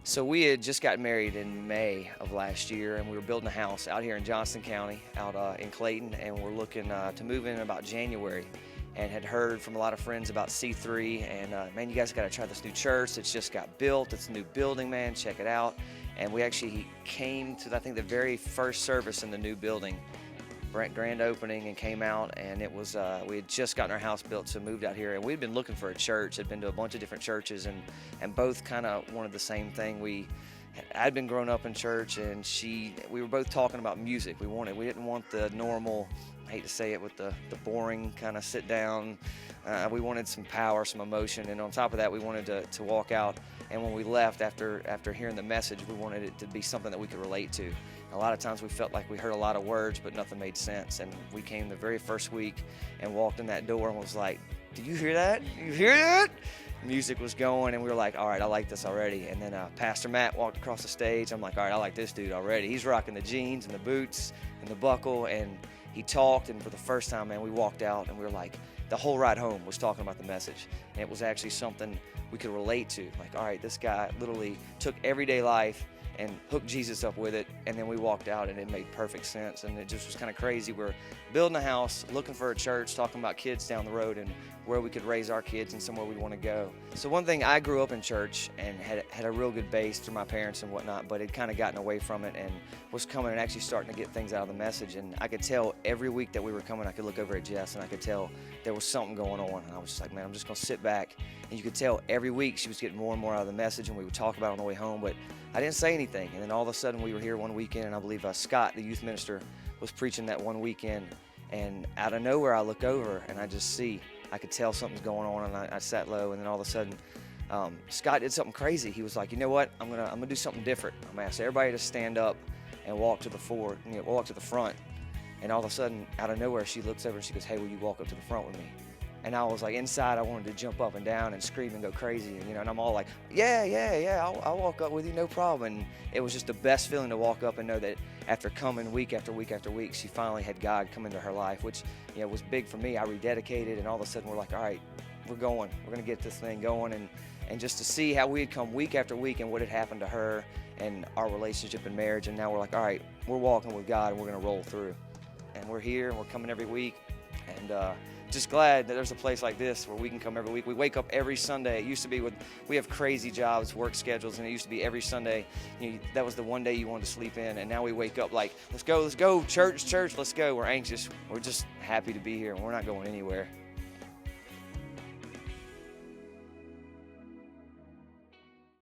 So we had just got married in May of last year, and we were building a house out here in Johnston County, out in Clayton, and we're looking to move in about January. And had heard from a lot of friends about C3, and man, you guys got to try this new church. It's just got built. It's a new building, man. Check it out. And we actually came to, I think, the very first service in the new building, grand opening, and came out, and it was we had just gotten our house built, so moved out here, and we'd been looking for a church. Had been to a bunch of different churches, and both kind of wanted the same thing. I'd been growing up in church, and we were both talking about music. We didn't want the normal, I hate to say it, with the boring kind of sit down. We wanted some power, some emotion, and on top of that, we wanted to walk out. And when we left after hearing the message, we wanted it to be something that we could relate to. A lot of times we felt like we heard a lot of words, but nothing made sense. And we came the very first week and walked in that door and was like, "Do you hear that? You hear that?" Music was going, and we were like, "All right, I like this already." And then Pastor Matt walked across the stage. I'm like, "All right, I like this dude already. He's rocking the jeans and the boots and the buckle." And he talked, and for the first time, man, we walked out, and we were like, the whole ride home was talking about the message. And it was actually something we could relate to. Like, all right, this guy literally took everyday life and hooked Jesus up with it, and then we walked out, and it made perfect sense. And it just was kind of crazy. We're building a house, looking for a church, talking about kids down the road and where we could raise our kids and somewhere we want to go. So one thing, I grew up in church and had a real good base through my parents and whatnot, but had kind of gotten away from it and was coming and actually starting to get things out of the message. And I could tell every week that we were coming, I could look over at Jess and I could tell there was something going on. And I was just like, man, I'm just going to sit back. And you could tell every week she was getting more and more out of the message, and we would talk about it on the way home, but I didn't say anything. And then all of a sudden we were here one weekend, and I believe Scott, the youth minister, was preaching that one weekend. And out of nowhere, I look over and I could tell something's going on, and I sat low. And then all of a sudden, Scott did something crazy. He was like, "You know what? I'm gonna do something different. I'm gonna ask everybody to stand up and walk to the front." And all of a sudden, out of nowhere, she looks over and she goes, "Hey, will you walk up to the front with me?" And I was like, inside, I wanted to jump up and down and scream and go crazy. And I'm all like, yeah, I'll walk up with you, no problem. And it was just the best feeling to walk up and know that after coming week after week after week, she finally had God come into her life, which, was big for me. I rededicated, and all of a sudden we're like, all right, we're going. We're going to get this thing going. And just to see how we had come week after week and what had happened to her and our relationship and marriage. And now we're like, all right, we're walking with God, and we're going to roll through. And we're here, and we're coming every week. And just glad that there's a place like this where we can come every week. We wake up every Sunday. It used to be we have crazy jobs, work schedules, and it used to be every Sunday. That was the one day you wanted to sleep in, and now we wake up like, let's go, church, let's go. We're anxious. We're just happy to be here, and we're not going anywhere.